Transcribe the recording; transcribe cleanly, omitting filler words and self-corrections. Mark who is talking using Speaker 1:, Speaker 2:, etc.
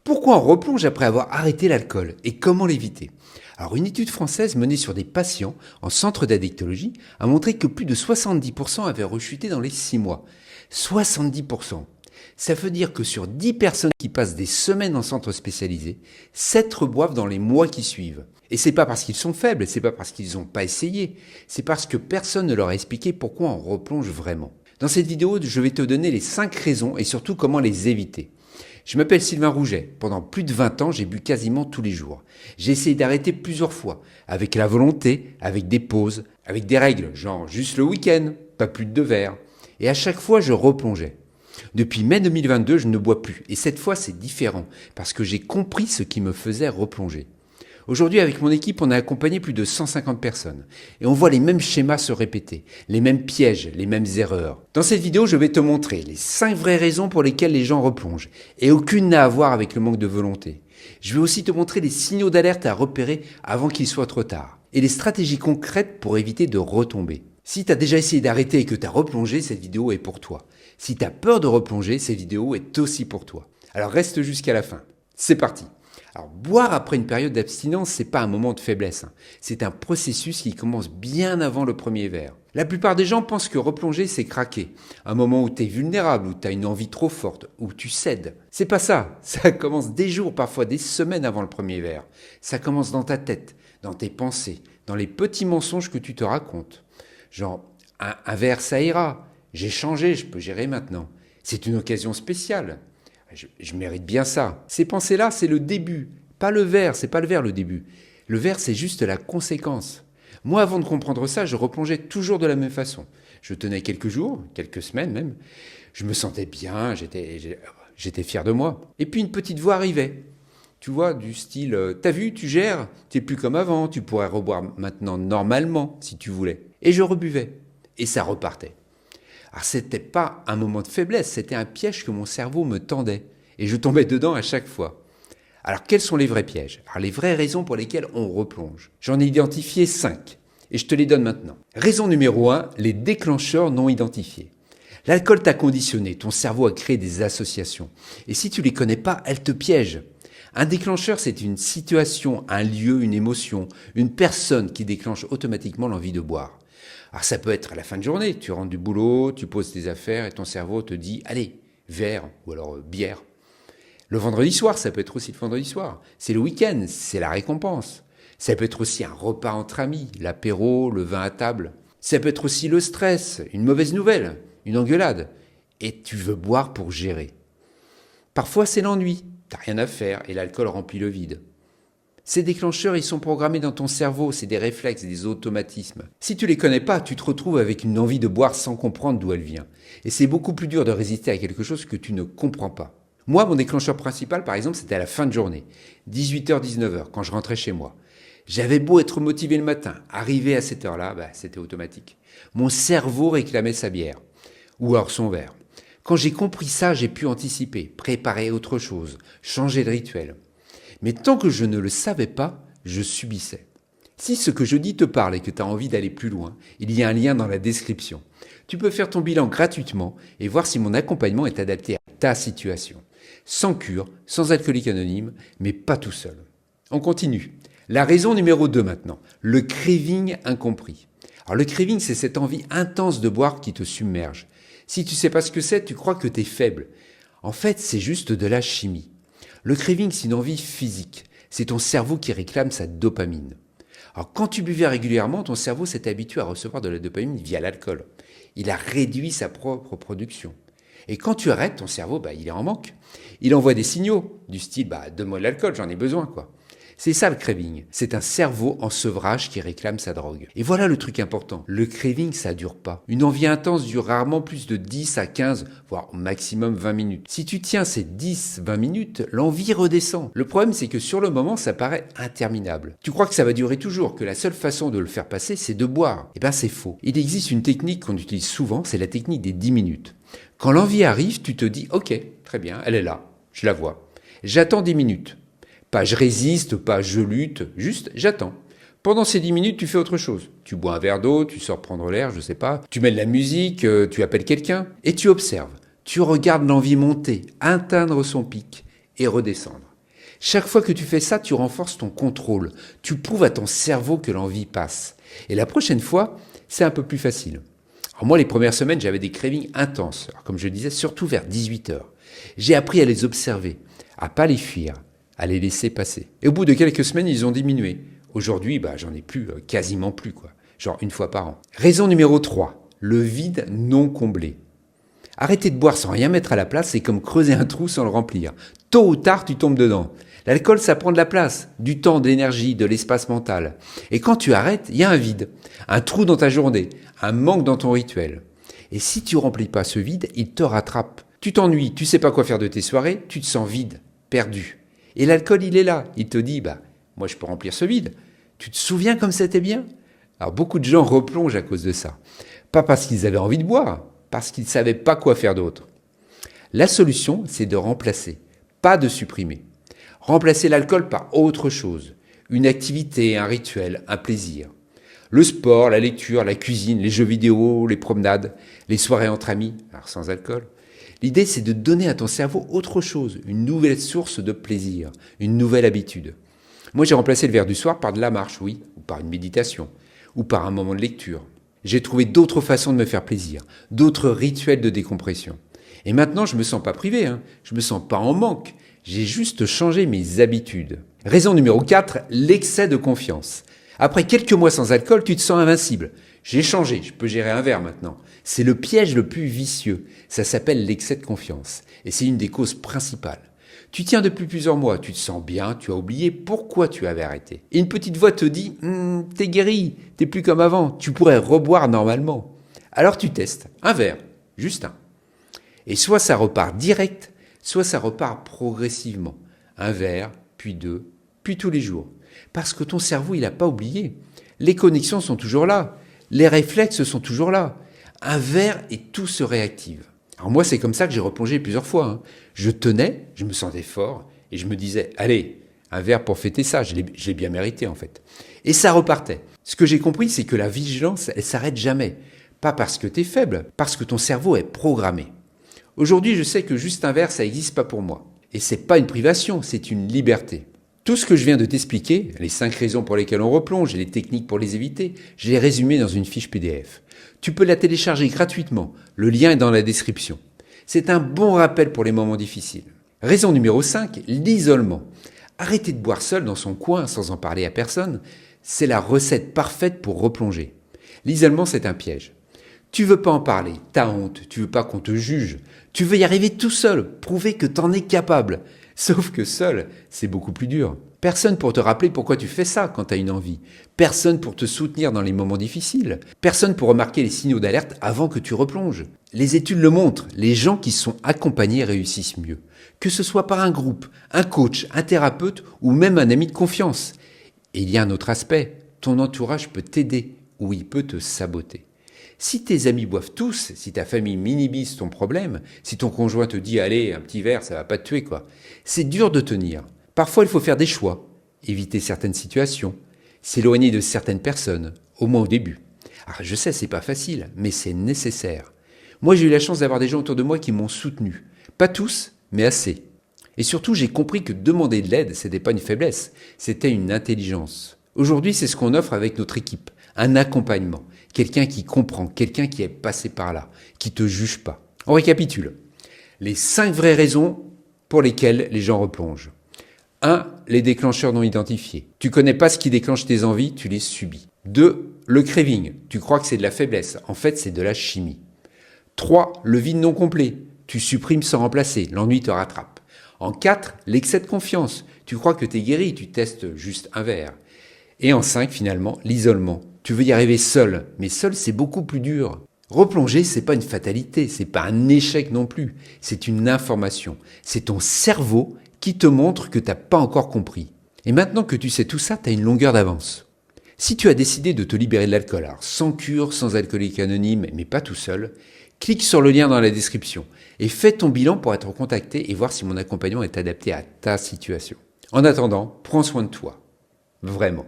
Speaker 1: Pourquoi on replonge après avoir arrêté l'alcool et comment l'éviter? Alors, une étude française menée sur des patients en centre d'addictologie a montré que plus de 70% avaient rechuté dans les 6 mois. 70%. Ça veut dire que sur 10 personnes qui passent des semaines en centre spécialisé, 7 reboivent dans les mois qui suivent. Et c'est pas parce qu'ils sont faibles, c'est pas parce qu'ils n'ont pas essayé, c'est parce que personne ne leur a expliqué pourquoi on replonge vraiment. Dans cette vidéo, je vais te donner les 5 raisons et surtout comment les éviter. Je m'appelle Sylvain Rouget. Pendant plus de 20 ans, j'ai bu quasiment tous les jours. J'ai essayé d'arrêter plusieurs fois, avec la volonté, avec des pauses, avec des règles, genre juste le week-end, pas plus de 2 verres. Et à chaque fois, je replongeais. Depuis mai 2022, je ne bois plus. Et cette fois, c'est différent, parce que j'ai compris ce qui me faisait replonger. Aujourd'hui, avec mon équipe, on a accompagné plus de 150 personnes. Et on voit les mêmes schémas se répéter, les mêmes pièges, les mêmes erreurs. Dans cette vidéo, je vais te montrer les 5 vraies raisons pour lesquelles les gens replongent. Et aucune n'a à voir avec le manque de volonté. Je vais aussi te montrer les signaux d'alerte à repérer avant qu'il soit trop tard. Et les stratégies concrètes pour éviter de retomber. Si tu as déjà essayé d'arrêter et que tu as replongé, cette vidéo est pour toi. Si tu as peur de replonger, cette vidéo est aussi pour toi. Alors reste jusqu'à la fin. C'est parti. Alors, boire après une période d'abstinence, c'est pas un moment de faiblesse. C'est un processus qui commence bien avant le premier verre. La plupart des gens pensent que replonger, c'est craquer. Un moment où tu es vulnérable, où tu as une envie trop forte, où tu cèdes. C'est pas ça. Ça commence des jours, parfois des semaines avant le premier verre. Ça commence dans ta tête, dans tes pensées, dans les petits mensonges que tu te racontes. Genre, un verre, ça ira. J'ai changé, je peux gérer maintenant. C'est une occasion spéciale. Je mérite bien ça. Ces pensées-là, c'est le début. Pas le verre, c'est pas le verre le début. Le verre, c'est juste la conséquence. Moi, avant de comprendre ça, je replongeais toujours de la même façon. Je tenais quelques jours, quelques semaines même. Je me sentais bien, j'étais fier de moi. Et puis une petite voix arrivait. Tu vois, du style, t'as vu, tu gères, t'es plus comme avant, tu pourrais reboire maintenant normalement, si tu voulais. Et je rebuvais. Et ça repartait. Alors, c'était pas un moment de faiblesse, c'était un piège que mon cerveau me tendait. Et je tombais dedans à chaque fois. Alors, quels sont les vrais pièges? Alors, les vraies raisons pour lesquelles on replonge. J'en ai identifié 5. Et je te les donne maintenant. Raison numéro 1, les déclencheurs non identifiés. L'alcool t'a conditionné, ton cerveau a créé des associations. Et si tu les connais pas, elles te piègent. Un déclencheur, c'est une situation, un lieu, une émotion, une personne qui déclenche automatiquement l'envie de boire. Alors ça peut être à la fin de journée, tu rentres du boulot, tu poses tes affaires et ton cerveau te dit « Allez, verre » ou alors « bière ». Le vendredi soir, ça peut être aussi le vendredi soir. C'est le week-end, c'est la récompense. Ça peut être aussi un repas entre amis, l'apéro, le vin à table. Ça peut être aussi le stress, une mauvaise nouvelle, une engueulade. Et tu veux boire pour gérer. Parfois c'est l'ennui, t'as rien à faire et l'alcool remplit le vide. Ces déclencheurs, ils sont programmés dans ton cerveau, c'est des réflexes, des automatismes. Si tu les connais pas, tu te retrouves avec une envie de boire sans comprendre d'où elle vient. Et c'est beaucoup plus dur de résister à quelque chose que tu ne comprends pas. Moi, mon déclencheur principal, par exemple, c'était à la fin de journée, 18h, 19h, quand je rentrais chez moi. J'avais beau être motivé le matin, arrivé à cette heure-là, c'était automatique. Mon cerveau réclamait sa bière, ou alors son verre. Quand j'ai compris ça, j'ai pu anticiper, préparer autre chose, changer de rituel. Mais tant que je ne le savais pas, je subissais. Si ce que je dis te parle et que tu as envie d'aller plus loin, il y a un lien dans la description. Tu peux faire ton bilan gratuitement et voir si mon accompagnement est adapté à ta situation. Sans cure, sans alcoolique anonyme, mais pas tout seul. On continue. La raison numéro 2 maintenant, le craving incompris. Alors le craving, c'est cette envie intense de boire qui te submerge. Si tu ne sais pas ce que c'est, tu crois que tu es faible. En fait, c'est juste de la chimie. Le craving, c'est une envie physique. C'est ton cerveau qui réclame sa dopamine. Alors, quand tu buvais régulièrement, ton cerveau s'est habitué à recevoir de la dopamine via l'alcool. Il a réduit sa propre production. Et quand tu arrêtes, ton cerveau, il est en manque. Il envoie des signaux du style, donne-moi de l'alcool, j'en ai besoin, quoi. C'est ça le craving. C'est un cerveau en sevrage qui réclame sa drogue. Et voilà le truc important. Le craving, ça dure pas. Une envie intense dure rarement plus de 10 à 15, voire au maximum 20 minutes. Si tu tiens ces 10-20 minutes, l'envie redescend. Le problème, c'est que sur le moment, ça paraît interminable. Tu crois que ça va durer toujours, que la seule façon de le faire passer, c'est de boire. Eh bien, c'est faux. Il existe une technique qu'on utilise souvent, c'est la technique des 10 minutes. Quand l'envie arrive, tu te dis, ok, très bien, elle est là, je la vois. J'attends 10 minutes. Pas je résiste, pas je lutte, juste j'attends. Pendant ces 10 minutes, tu fais autre chose. Tu bois un verre d'eau, tu sors prendre l'air, je sais pas. Tu mets de la musique, tu appelles quelqu'un et tu observes. Tu regardes l'envie monter, atteindre son pic et redescendre. Chaque fois que tu fais ça, tu renforces ton contrôle. Tu prouves à ton cerveau que l'envie passe. Et la prochaine fois, c'est un peu plus facile. Alors moi, les premières semaines, j'avais des cravings intenses. Alors, comme je disais, surtout vers 18 heures. J'ai appris à les observer, à pas les fuir, à les laisser passer. Et au bout de quelques semaines, ils ont diminué. Aujourd'hui, j'en ai plus, quasiment plus, quoi. Genre une fois par an. Raison numéro 3, le vide non comblé. Arrêter de boire sans rien mettre à la place, c'est comme creuser un trou sans le remplir. Tôt ou tard, tu tombes dedans. L'alcool, ça prend de la place, du temps, de l'énergie, de l'espace mental. Et quand tu arrêtes, il y a un vide, un trou dans ta journée, un manque dans ton rituel. Et si tu remplis pas ce vide, il te rattrape. Tu t'ennuies, tu sais pas quoi faire de tes soirées, tu te sens vide, perdu. Et l'alcool, il est là. Il te dit, moi je peux remplir ce vide. Tu te souviens comme c'était bien? Alors beaucoup de gens replongent à cause de ça. Pas parce qu'ils avaient envie de boire, parce qu'ils ne savaient pas quoi faire d'autre. La solution, c'est de remplacer, pas de supprimer. Remplacer l'alcool par autre chose. Une activité, un rituel, un plaisir. Le sport, la lecture, la cuisine, les jeux vidéo, les promenades, les soirées entre amis, alors sans alcool. L'idée, c'est de donner à ton cerveau autre chose, une nouvelle source de plaisir, une nouvelle habitude. Moi, j'ai remplacé le verre du soir par de la marche, oui, ou par une méditation, ou par un moment de lecture. J'ai trouvé d'autres façons de me faire plaisir, d'autres rituels de décompression. Et maintenant, je me sens pas privé, je me sens pas en manque. J'ai juste changé mes habitudes. Raison numéro 4, l'excès de confiance. Après quelques mois sans alcool, tu te sens invincible. J'ai changé, je peux gérer un verre maintenant. C'est le piège le plus vicieux. Ça s'appelle l'excès de confiance. Et c'est une des causes principales. Tu tiens depuis plusieurs mois, tu te sens bien, tu as oublié pourquoi tu avais arrêté. Et une petite voix te dit « T'es guéri, t'es plus comme avant, tu pourrais reboire normalement. » Alors tu testes, un verre, juste un. Et soit ça repart direct, soit ça repart progressivement. Un verre, puis deux, puis tous les jours. Parce que ton cerveau, il n'a pas oublié. Les connexions sont toujours là. Les réflexes sont toujours là. Un verre et tout se réactive. Alors moi, c'est comme ça que j'ai replongé plusieurs fois. Je tenais, je me sentais fort, et je me disais, allez, un verre pour fêter ça, je l'ai bien mérité en fait. Et ça repartait. Ce que j'ai compris, c'est que la vigilance, elle s'arrête jamais. Pas parce que tu es faible, parce que ton cerveau est programmé. Aujourd'hui, je sais que juste un verre, ça n'existe pas pour moi. Et c'est pas une privation, c'est une liberté. Tout ce que je viens de t'expliquer, les 5 raisons pour lesquelles on replonge et les techniques pour les éviter, je l'ai résumé dans une fiche PDF. Tu peux la télécharger gratuitement, le lien est dans la description. C'est un bon rappel pour les moments difficiles. Raison numéro 5, l'isolement. Arrêter de boire seul dans son coin sans en parler à personne, c'est la recette parfaite pour replonger. L'isolement, c'est un piège. Tu veux pas en parler, t'as honte, tu veux pas qu'on te juge, tu veux y arriver tout seul, prouver que t'en es capable. Sauf que seul, c'est beaucoup plus dur. Personne pour te rappeler pourquoi tu fais ça quand t'as une envie. Personne pour te soutenir dans les moments difficiles. Personne pour remarquer les signaux d'alerte avant que tu replonges. Les études le montrent, les gens qui sont accompagnés réussissent mieux. Que ce soit par un groupe, un coach, un thérapeute ou même un ami de confiance. Et il y a un autre aspect, ton entourage peut t'aider ou il peut te saboter. Si tes amis boivent tous, si ta famille minimise ton problème, si ton conjoint te dit « Allez, un petit verre, ça va pas te tuer, quoi », c'est dur de tenir. Parfois, il faut faire des choix, éviter certaines situations, s'éloigner de certaines personnes, au moins au début. Alors, je sais, c'est pas facile, mais c'est nécessaire. Moi, j'ai eu la chance d'avoir des gens autour de moi qui m'ont soutenu. Pas tous, mais assez. Et surtout, j'ai compris que demander de l'aide, c'était pas une faiblesse, c'était une intelligence. Aujourd'hui, c'est ce qu'on offre avec notre équipe, un accompagnement. Quelqu'un qui comprend, quelqu'un qui est passé par là, qui te juge pas. On récapitule. Les 5 vraies raisons pour lesquelles les gens replongent. 1. Les déclencheurs non identifiés. Tu connais pas ce qui déclenche tes envies, tu les subis. 2. Le craving. Tu crois que c'est de la faiblesse. En fait, c'est de la chimie. 3. Le vide non complet. Tu supprimes sans remplacer. L'ennui te rattrape. En 4. L'excès de confiance. Tu crois que t'es guéri, tu testes juste un verre. Et en 5, finalement, l'isolement. Tu veux y arriver seul, mais seul, c'est beaucoup plus dur. Replonger, c'est pas une fatalité, c'est pas un échec non plus. C'est une information. C'est ton cerveau qui te montre que t'as pas encore compris. Et maintenant que tu sais tout ça, t'as une longueur d'avance. Si tu as décidé de te libérer de l'alcool, alors sans cure, sans alcoolique anonyme, mais pas tout seul, clique sur le lien dans la description et fais ton bilan pour être contacté et voir si mon accompagnement est adapté à ta situation. En attendant, prends soin de toi. Vraiment.